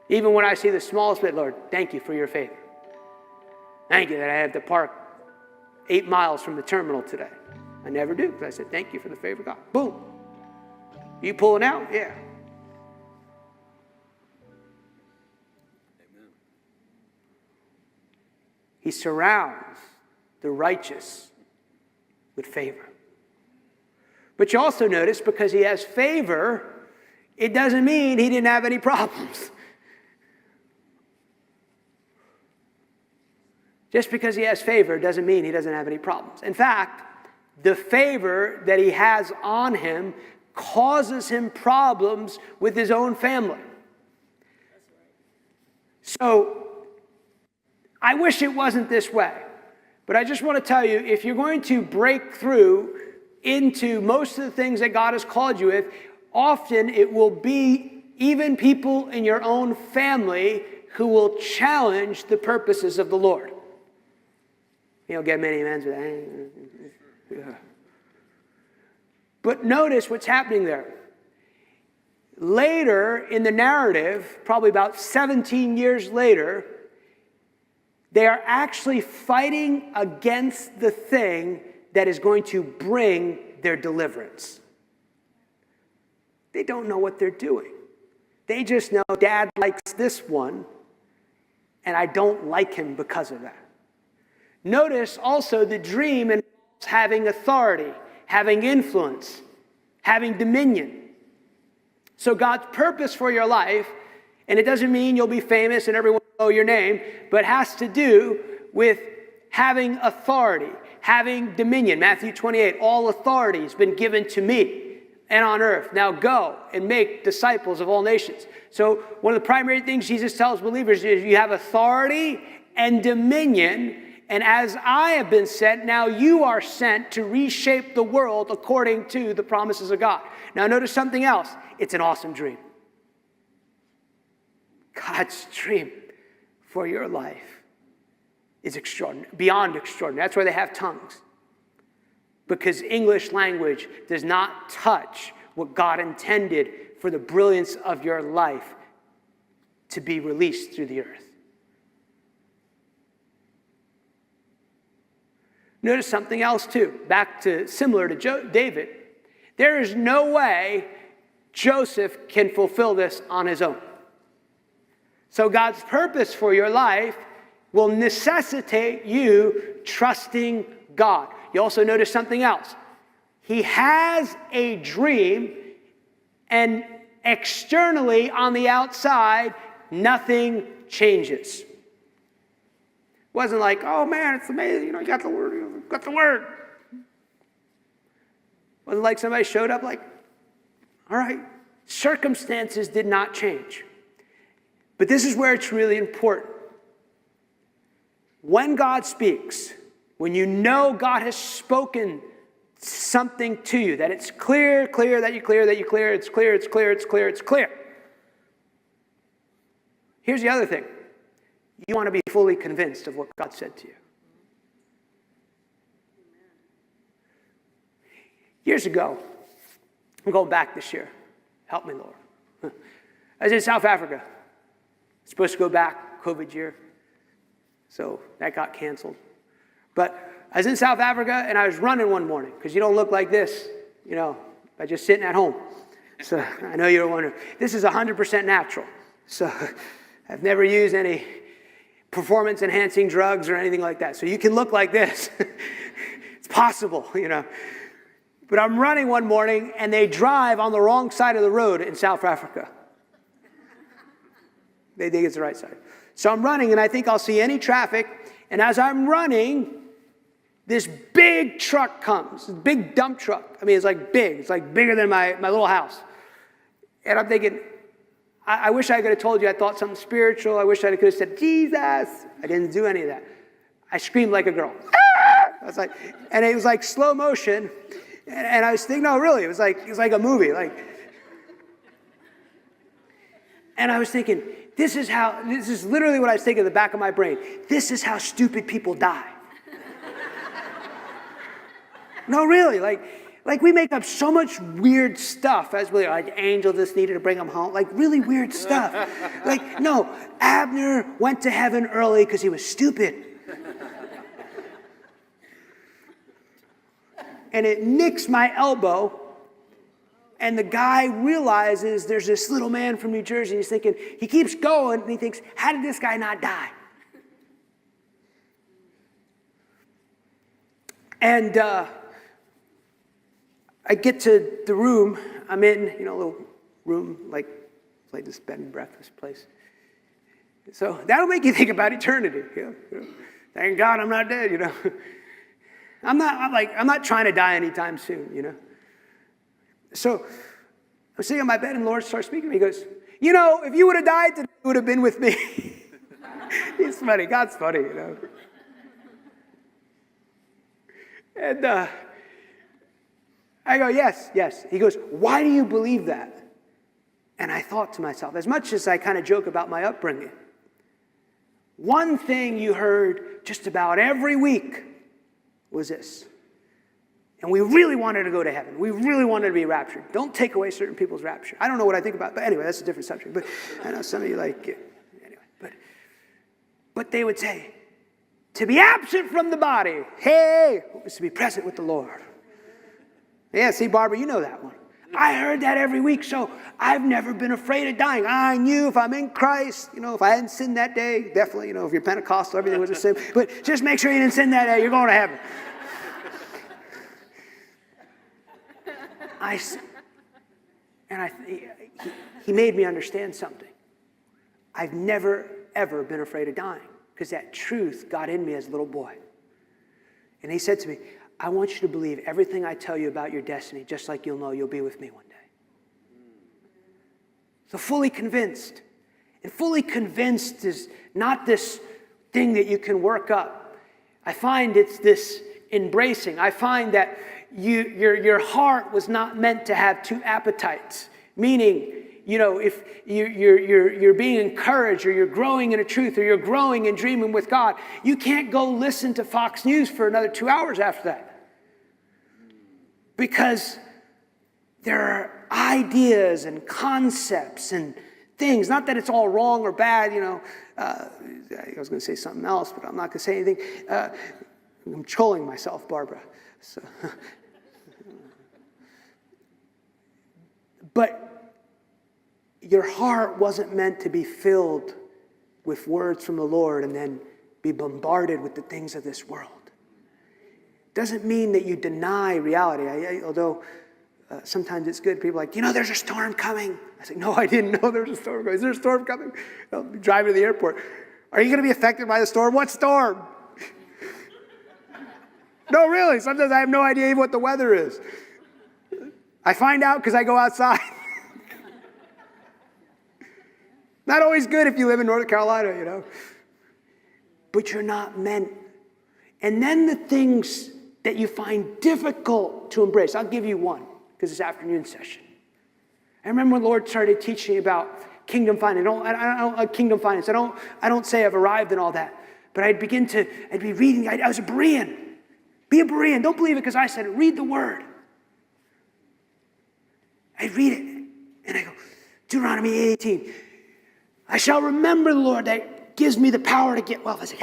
Even when I see the smallest bit, Lord, thank you for your favor. Thank you that I have to park 8 miles from the terminal today. I never do, because I said, thank you for the favor of God. Boom. You pulling out? Yeah. Amen. He surrounds the righteous with favor. But you also notice, because he has favor, it doesn't mean he didn't have any problems. Just because he has favor doesn't mean he doesn't have any problems. In fact, the favor that he has on him causes him problems with his own family. So, I wish it wasn't this way. But I just want to tell you, if you're going to break through into most of the things that God has called you with, often it will be even people in your own family who will challenge the purposes of the Lord. You don't get many amens with that. Yeah. But notice what's happening there. Later in the narrative, probably about 17 years later, they are actually fighting against the thing that is going to bring their deliverance. They don't know what they're doing. They just know Dad likes this one, and I don't like him because of that. Notice also the dream involves having authority, having influence, having dominion. So God's purpose for your life, and it doesn't mean you'll be famous and everyone will know your name, but has to do with having authority, having dominion. Matthew 28, all authority has been given to me and on earth. Now go and make disciples of all nations. So one of the primary things Jesus tells believers is you have authority and dominion. And as I have been sent, now you are sent to reshape the world according to the promises of God. Now notice something else. It's an awesome dream. God's dream for your life is extraordinary, beyond extraordinary. That's why they have tongues. Because English language does not touch what God intended for the brilliance of your life to be released through the earth. Notice something else too, similar to David. There is no way Joseph can fulfill this on his own. So God's purpose for your life will necessitate you trusting God. You also notice something else. He has a dream, and externally on the outside, nothing changes. It wasn't like, oh man, it's amazing, you got the word, It wasn't like somebody showed up like, all right. Circumstances did not change. But this is where it's really important. When God speaks, when you know God has spoken something to you, that it's clear, it's clear. Here's the other thing. You want to be fully convinced of what God said to you. Years ago, I'm going back this year. Help me, Lord. I was in South Africa. Supposed to go back, COVID year. So that got canceled. But I was in South Africa and I was running one morning, because you don't look like this, by just sitting at home. So I know you're wondering. This is 100% natural. So I've never used any performance-enhancing drugs or anything like that. So you can look like this. It's possible, But I'm running one morning, and they drive on the wrong side of the road in South Africa. They think it's the right side. So I'm running, and I think I'll see any traffic. And as I'm running, this big truck comes, this big dump truck. I mean, it's like big. It's like bigger than my little house. And I'm thinking, I wish I could have told you I thought something spiritual. I wish I could have said, Jesus. I didn't do any of that. I screamed like a girl. I was like, and it was like slow motion. And I was thinking, no, really, it was like a movie. And I was thinking, this is literally what I was thinking in the back of my brain. This is how stupid people die. No, really, Like, we make up so much weird stuff as we like, angel just needed to bring him home. Like, really weird stuff. Like, no, Abner went to heaven early because he was stupid. And it nicks my elbow. And the guy realizes there's this little man from New Jersey. He's thinking, he keeps going, and he thinks, how did this guy not die? And I get to the room I'm in, a little room like this bed and breakfast place. So that'll make you think about eternity. Thank God I'm not dead, I'm not trying to die anytime soon, So I'm sitting on my bed and the Lord starts speaking to me. He goes, if you would have died today, you would have been with me. He's funny. God's funny, And I go, yes. He goes, why do you believe that? And I thought to myself, as much as I kind of joke about my upbringing, one thing you heard just about every week was this. And we really wanted to go to heaven. We really wanted to be raptured. Don't take away certain people's rapture. I don't know what I think about it, but anyway, that's a different subject. But I know some of you like it. Anyway, but they would say, to be absent from the body, hey, is to be present with the Lord. Yeah, see, Barbara, you know that one. I heard that every week, so I've never been afraid of dying. I knew if I'm in Christ, if I hadn't sinned that day, definitely, if you're Pentecostal, everything was a sin. But just make sure you didn't sin that day, you're going to heaven. He made me understand something. I've never, ever been afraid of dying because that truth got in me as a little boy. And he said to me, I want you to believe everything I tell you about your destiny, just like you'll know you'll be with me one day. So fully convinced. And fully convinced is not this thing that you can work up. I find it's this embracing. I find that your heart was not meant to have two appetites. Meaning, if you're being encouraged or you're growing in a truth or you're growing and dreaming with God, you can't go listen to Fox News for another 2 hours after that. Because there are ideas and concepts and things, not that it's all wrong or bad, I was going to say something else, but I'm not going to say anything. I'm trolling myself, Barbara. So. But your heart wasn't meant to be filled with words from the Lord and then be bombarded with the things of this world. Doesn't mean that you deny reality. Although sometimes it's good. People are like, there's a storm coming. I say, no, I didn't know there was a storm coming. Is there a storm coming? I'll be driving to the airport. Are you going to be affected by the storm? What storm? No, really. Sometimes I have no idea even what the weather is. I find out because I go outside. Not always good if you live in North Carolina, But you're not meant. And then the things that you find difficult to embrace. I'll give you one, because it's afternoon session. I remember when the Lord started teaching me about kingdom finance. I don't say I've arrived in all that. But I'd be reading. I was a Berean. Be a Berean. Don't believe it because I said it. Read the word. I read it. And I go, Deuteronomy 8:18. I shall remember the Lord that gives me the power to get wealth. I say,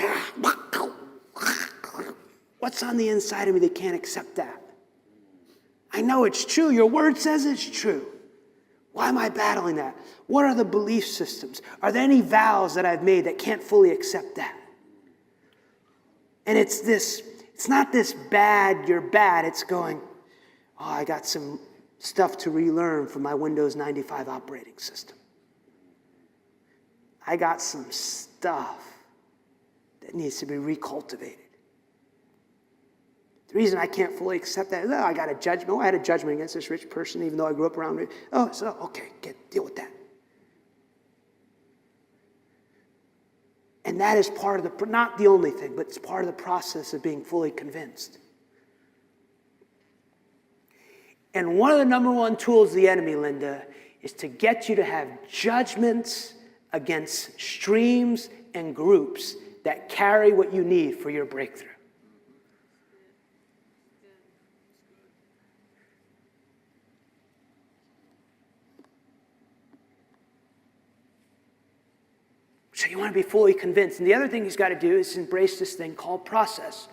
what's on the inside of me that can't accept that? I know it's true. Your word says it's true. Why am I battling that? What are the belief systems? Are there any vows that I've made that can't fully accept that? And it's not this bad, you're bad. It's going, I got some stuff to relearn from my Windows 95 operating system. I got some stuff that needs to be recultivated. The reason I can't fully accept that is, I got a judgment. I had a judgment against this rich person, even though I grew up around it. Deal with that. And that is part of not the only thing, but it's part of the process of being fully convinced. And one of the number one tools of the enemy, Linda, is to get you to have judgments against streams and groups that carry what you need for your breakthrough. So you want to be fully convinced. And the other thing he's got to do is embrace this thing called process.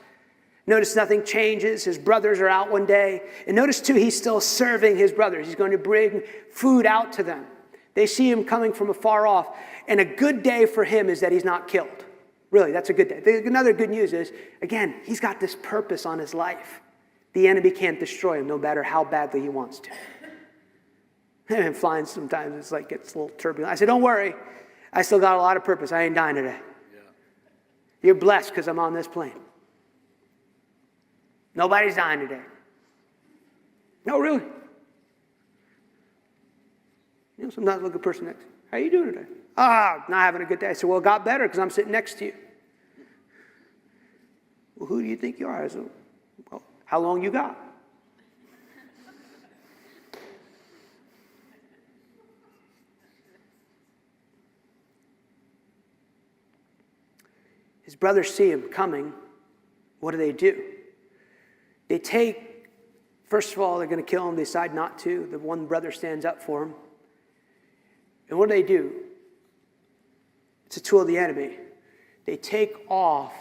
Notice nothing changes. His brothers are out one day. And notice, too, he's still serving his brothers. He's going to bring food out to them. They see him coming from afar off. And a good day for him is that he's not killed. Really, that's a good day. Another good news is, again, he's got this purpose on his life. The enemy can't destroy him no matter how badly he wants to. And flying sometimes, it's like gets a little turbulent. I said, don't worry. I still got a lot of purpose. I ain't dying today. Yeah. You're blessed because I'm on this plane. Nobody's dying today. No, really. You know, sometimes look at the person next. How are you doing today? Not having a good day. I said, well, it got better because I'm sitting next to you. Well, who do you think you are? I said, well, how long you got? His brothers see him coming. What do? They take, first of all, they're going to kill him. They decide not to. The one brother stands up for him. And what do? It's a tool of the enemy. They take off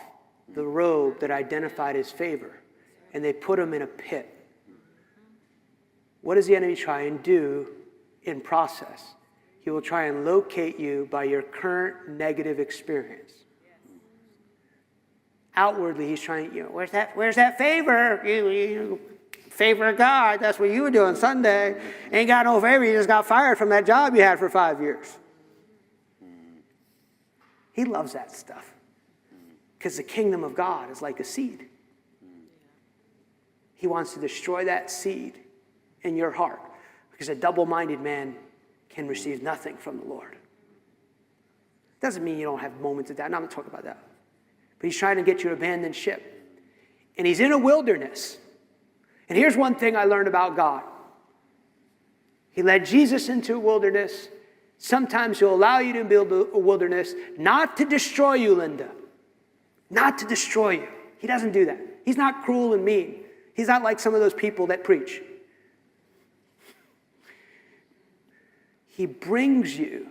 the robe that identified his favor, and they put him in a pit. What does the enemy try and do in process? He will try and locate you by your current negative experience. Outwardly, he's trying, where's that favor? You favor of God. That's what you were doing Sunday. Ain't got no favor. You just got fired from that job you had for 5 years. He loves that stuff. Because the kingdom of God is like a seed. He wants to destroy that seed in your heart. Because a double-minded man can receive nothing from the Lord. Doesn't mean you don't have moments of doubt. No, I'm not talking about that. But he's trying to get you to abandon ship. And he's in a wilderness. And here's one thing I learned about God. He led Jesus into a wilderness. Sometimes he'll allow you to build a wilderness, not to destroy you, Linda. Not to destroy you. He doesn't do that. He's not cruel and mean. He's not like some of those people that preach. He brings you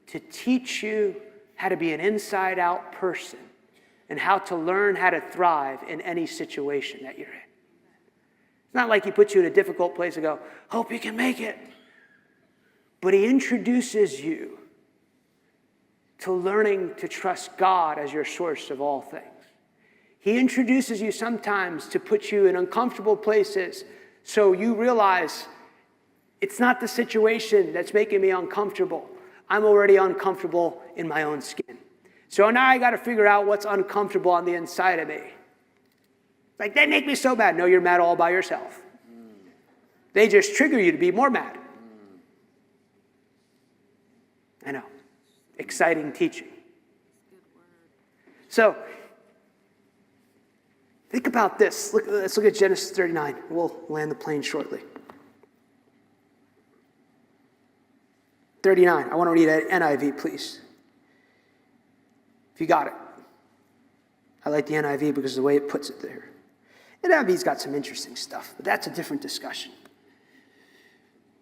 to teach you how to be an inside-out person and how to learn how to thrive in any situation that you're in. It's not like he puts you in a difficult place and go, hope you can make it. But he introduces you to learning to trust God as your source of all things. He introduces you sometimes to put you in uncomfortable places so you realize it's not the situation that's making me uncomfortable. I'm already uncomfortable in my own skin. So now I got to figure out what's uncomfortable on the inside of me. Like, they make me so mad. No, you're mad all by yourself. They just trigger you to be more mad. I know. Exciting teaching. So, think about this. Let's look at Genesis 39. We'll land the plane shortly. 39. I want to read it NIV, please. If you got it. I like the NIV because of the way it puts it there. NIV's got some interesting stuff, but that's a different discussion.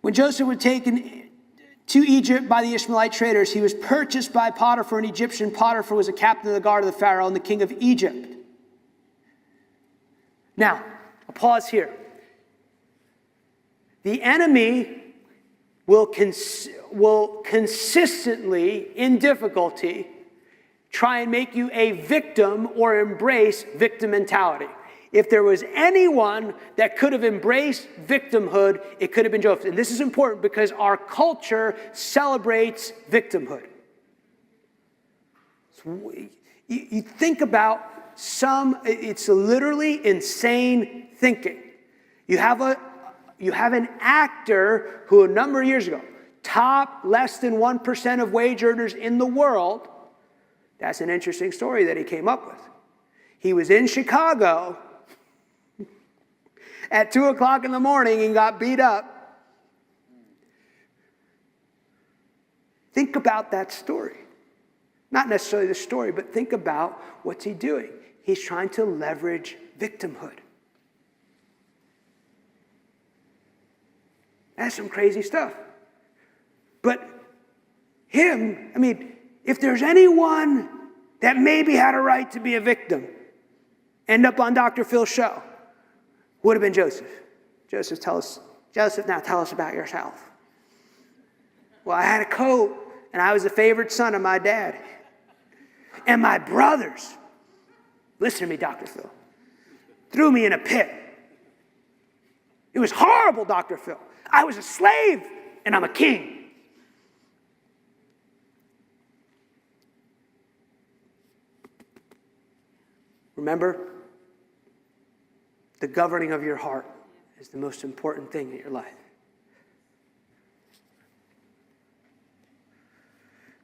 When Joseph was taken to Egypt by the Ishmaelite traders, he was purchased by Potiphar, an Egyptian. Potiphar was a captain of the guard of the Pharaoh and the king of Egypt. Now, I'll pause here. The enemy will consistently, in difficulty, try and make you a victim or embrace victim mentality. If there was anyone that could have embraced victimhood, it could have been Joseph. And this is important because our culture celebrates victimhood. So you think about it's literally insane thinking. You have an actor who a number of years ago, top less than 1% of wage earners in the world. That's an interesting story that he came up with. He was in Chicago at 2 o'clock in the morning and got beat up. Think about that story. Not necessarily the story, but think about what's he doing. He's trying to leverage victimhood. That's some crazy stuff. But him, if there's anyone that maybe had a right to be a victim, end up on Dr. Phil's show, would have been Joseph. Joseph, now tell us about yourself. Well, I had a coat, and I was the favorite son of my dad. And my brothers, listen to me, Dr. Phil, threw me in a pit. It was horrible, Dr. Phil. I was a slave, and I'm a king. Remember, the governing of your heart is the most important thing in your life.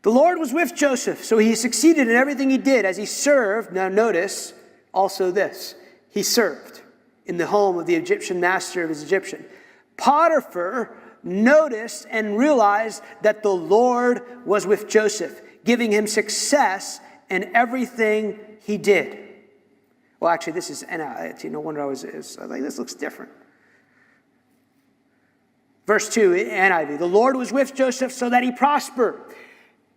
The Lord was with Joseph, so he succeeded in everything he did as he served. Now notice also this. He served in the home of the Egyptian master of his Egyptian. Potiphar noticed and realized that the Lord was with Joseph, giving him success in everything he did. Well, actually, this is NIV. No wonder I was like, this looks different. Verse 2, NIV. The Lord was with Joseph so that he prospered.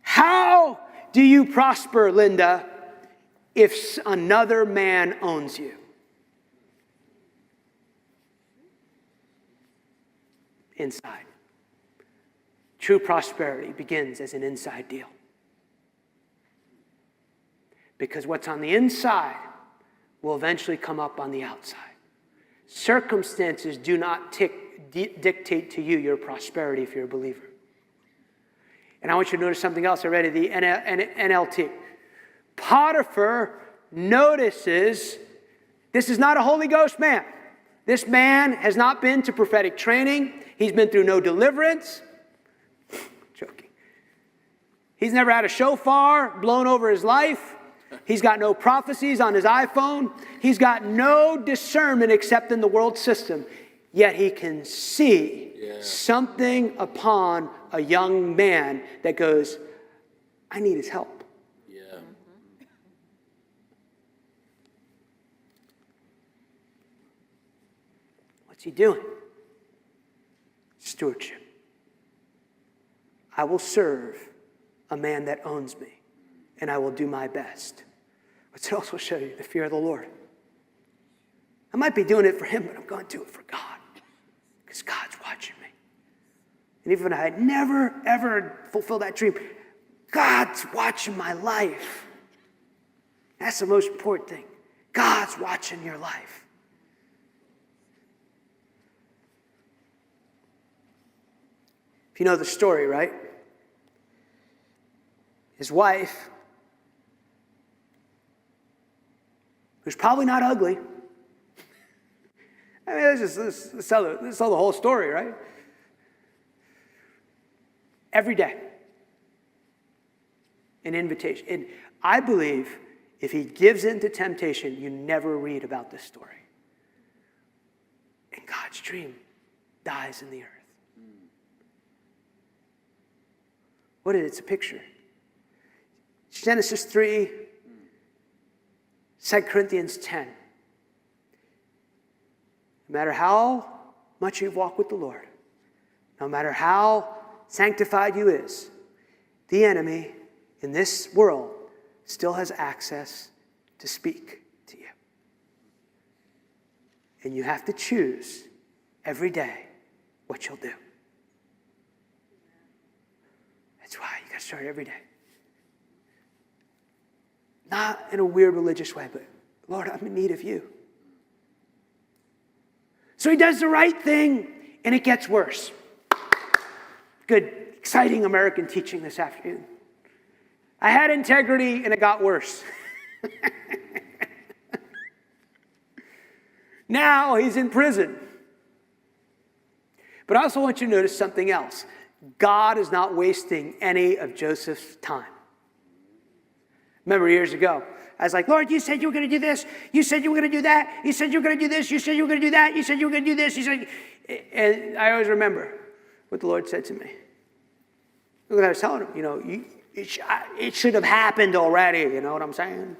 How do you prosper, Linda, if another man owns you? Inside. True prosperity begins as an inside deal. Because what's on the inside will eventually come up on the outside. Circumstances do not dictate to you your prosperity if you're a believer. And I want you to notice something else I read in the NLT. Potiphar notices this is not a Holy Ghost man. This man has not been to prophetic training. He's been through no deliverance. Joking. He's never had a shofar blown over his life. He's got no prophecies on his iPhone. He's got no discernment except in the world system. Yet he can see something upon a young man that goes, I need his help. Yeah. What's he doing? Stewardship. I will serve a man that owns me, and I will do my best. What's it also show you? The fear of the Lord. I might be doing it for him, but I'm going to do it for God, because God's watching me. And even if I had never, ever fulfilled that dream, God's watching my life. That's the most important thing. God's watching your life. If you know the story, right? His wife, who's probably not ugly. I mean, let's tell the whole story, right? Every day, an invitation. And I believe if he gives in to temptation, you never read about this story. And God's dream dies in the earth. What is it? It's a picture. Genesis 3, 2 Corinthians 10. No matter how much you've walked with the Lord, no matter how sanctified you is, the enemy in this world still has access to speak to you. And you have to choose every day what you'll do. That's why you got to start every day. Not in a weird religious way, but Lord, I'm in need of you. So he does the right thing, and it gets worse. Good, exciting American teaching this afternoon. I had integrity, and it got worse. Now he's in prison. But I also want you to notice something else. God is not wasting any of Joseph's time. Remember years ago, I was like, Lord, you said you were going to do this. You said you were going to do that. You said you were going to do this. You said you were going to do that. You said you were going to do this. You said, and I always remember what the Lord said to me. Look what I was telling him. It should have happened already. You know what I'm saying?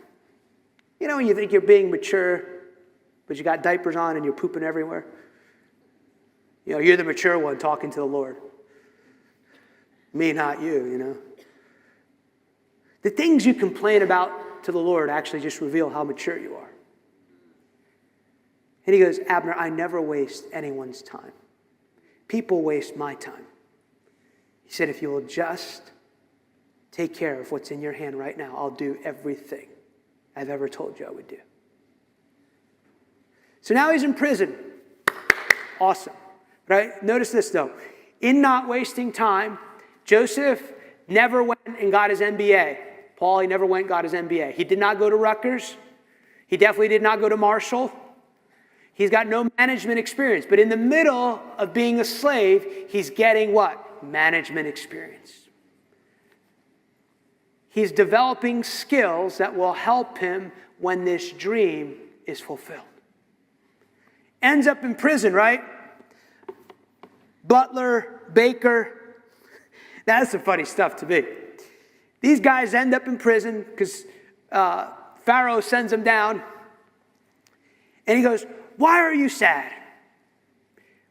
You know when you think you're being mature, but you got diapers on and you're pooping everywhere? You know, you're the mature one talking to the Lord. Me, not you, you know. The things you complain about to the Lord actually just reveal how mature you are. And he goes, Abner, I never waste anyone's time. People waste my time. He said, if you will just take care of what's in your hand right now, I'll do everything I've ever told you I would do. So now he's in prison. Awesome. Right? Notice this though. In not wasting time, Joseph never went and got his MBA. Paul, he never went and got his MBA. He did not go to Rutgers. He definitely did not go to Marshall. He's got no management experience. But in the middle of being a slave, he's getting what? Management experience. He's developing skills that will help him when this dream is fulfilled. Ends up in prison, right? Butler, baker. That's the funny stuff to me. These guys end up in prison because Pharaoh sends them down. And he goes, why are you sad?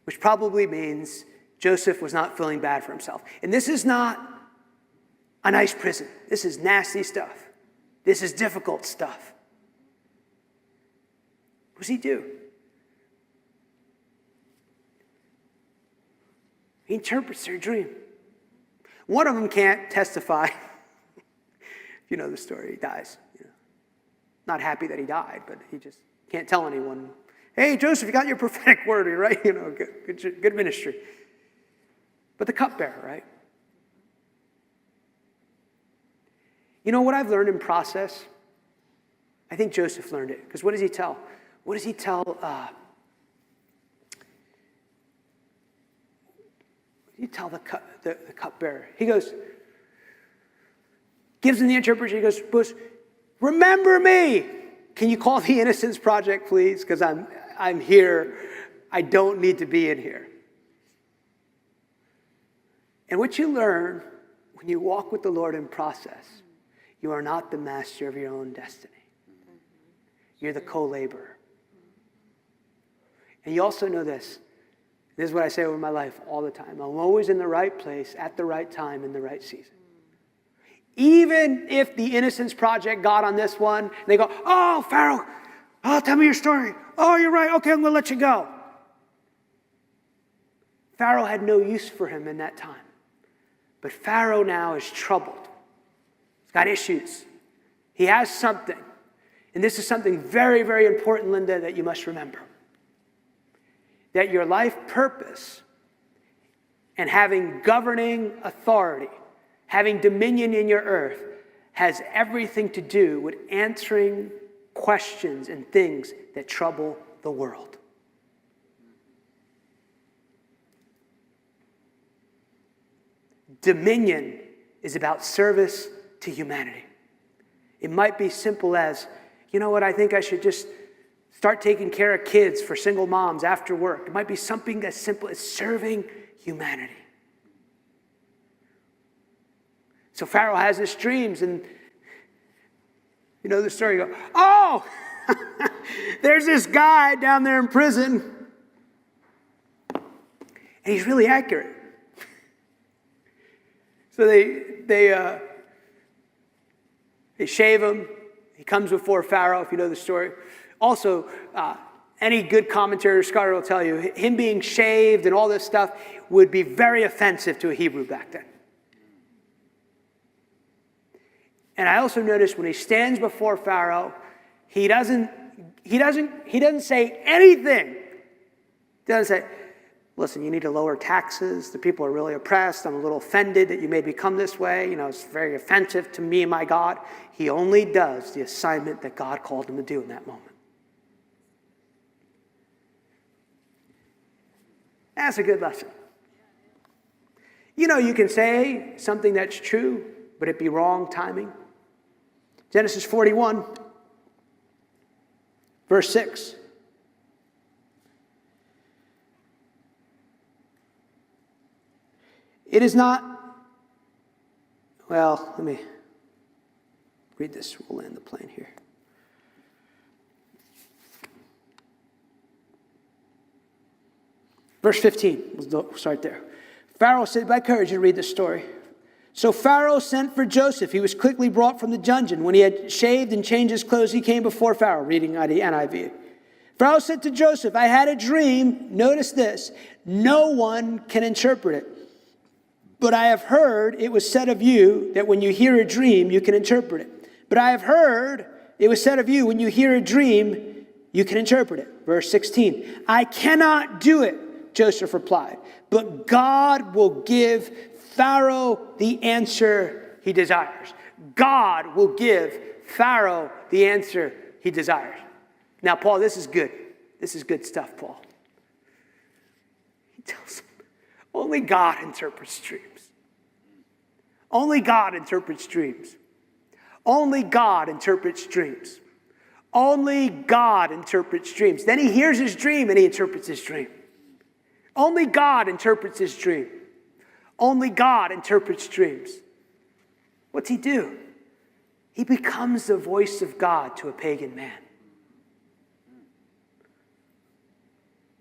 Which probably means Joseph was not feeling bad for himself. And this is not a nice prison. This is nasty stuff. This is difficult stuff. What does he do? He interprets their dream. One of them can't testify. If you know the story, he dies. Not happy that he died, but he just can't tell anyone. Hey, Joseph, you got your prophetic word, right? Good ministry. But the cupbearer, right? You know what I've learned in process? I think Joseph learned it. Because what does he tell? What does he tell? You tell the cupbearer. He goes, gives him the interpretation. He goes, remember me. Can you call the Innocence Project, please? Because I'm here. I don't need to be in here. And what you learn when you walk with the Lord in process, you are not the master of your own destiny. You're the co-laborer. And you also know this. This is what I say over my life all the time. I'm always in the right place at the right time in the right season. Even if the Innocence Project got on this one, and they go, oh, Pharaoh, oh, tell me your story. Oh, you're right. Okay, I'm going to let you go. Pharaoh had no use for him in that time. But Pharaoh now is troubled. He's got issues. He has something. And this is something very, very important, Linda, that you must remember. That your life purpose and having governing authority, having dominion in your earth, has everything to do with answering questions and things that trouble the world. Dominion is about service to humanity. It might be simple as, you know what, I think I should just start taking care of kids for single moms after work. It might be something as simple as serving humanity. So Pharaoh has his dreams, and you know the story. You go, oh, there's this guy down there in prison, and he's really accurate. So they shave him. He comes before Pharaoh, if you know the story. Also, any good commentator or scholar will tell you, him being shaved and all this stuff would be very offensive to a Hebrew back then. And I also noticed when he stands before Pharaoh, he doesn't say anything. He doesn't say, listen, you need to lower taxes. The people are really oppressed. I'm a little offended that you made me come this way. You know, it's very offensive to me and my God. He only does the assignment that God called him to do in that moment. That's a good lesson. You know, you can say something that's true, but it be wrong timing. Genesis 41, verse 6. It is not, well, let me read this. We'll land the plane here. Verse 15, we'll start there. Pharaoh said, by courage, you read this story. So Pharaoh sent for Joseph. He was quickly brought from the dungeon. When he had shaved and changed his clothes, he came before Pharaoh, reading out of the NIV. Pharaoh said to Joseph, I had a dream. Notice this. No one can interpret it. But I have heard it was said of you that when you hear a dream, you can interpret it. But I have heard it was said of you, when you hear a dream, you can interpret it. Verse 16. I cannot do it, Joseph replied. But God will give Pharaoh the answer he desires. God will give Pharaoh the answer he desires. Now, Paul, this is good. This is good stuff, Paul. He tells him, only God interprets dreams. Only God interprets dreams. Only God interprets dreams. Only God interprets dreams. Then he hears his dream and he interprets his dream. Only God interprets his dream. Only God interprets dreams. What's he do? He becomes the voice of God to a pagan man.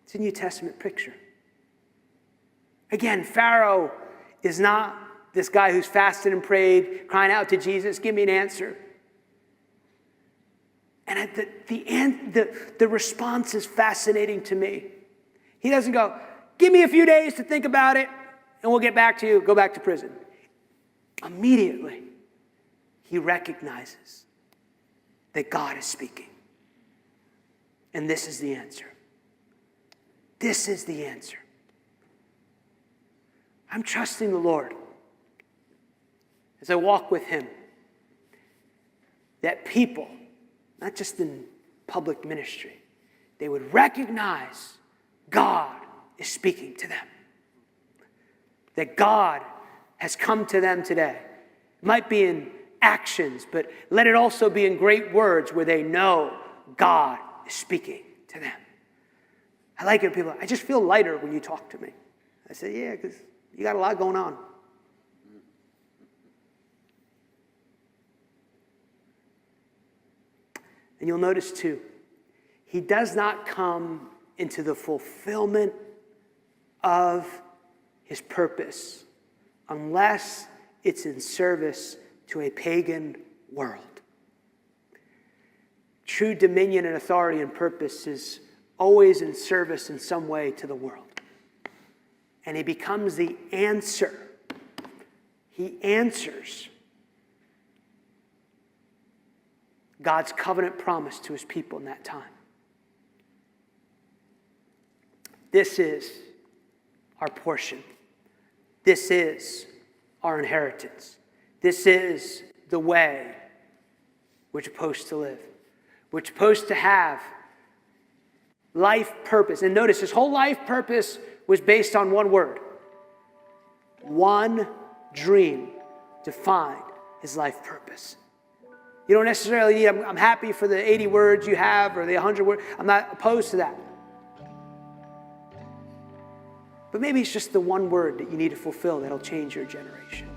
It's a New Testament picture. Again, Pharaoh is not this guy who's fasted and prayed, crying out to Jesus, give me an answer. And at the response is fascinating to me. He doesn't go, give me a few days to think about it, and we'll get back to you, go back to prison. Immediately, he recognizes that God is speaking. And this is the answer. This is the answer. I'm trusting the Lord as I walk with him, that people, not just in public ministry, they would recognize God is speaking to them. That God has come to them today. It might be in actions, but let it also be in great words where they know God is speaking to them. I like it, people. I just feel lighter when you talk to me. I say, yeah, because you got a lot going on. And you'll notice too, he does not come into the fulfillment of his purpose unless it's in service to a pagan world. True dominion and authority and purpose is always in service in some way to the world. And he becomes the answer. He answers God's covenant promise to his people in that time. This is our portion. This is our inheritance. This is the way we're supposed to live. We're supposed to have life purpose. And notice his whole life purpose was based on one word. One dream defined his life purpose. You don't necessarily need, I'm happy for the 80 words you have or the 100 words. I'm not opposed to that. But maybe it's just the one word that you need to fulfill that'll change your generation.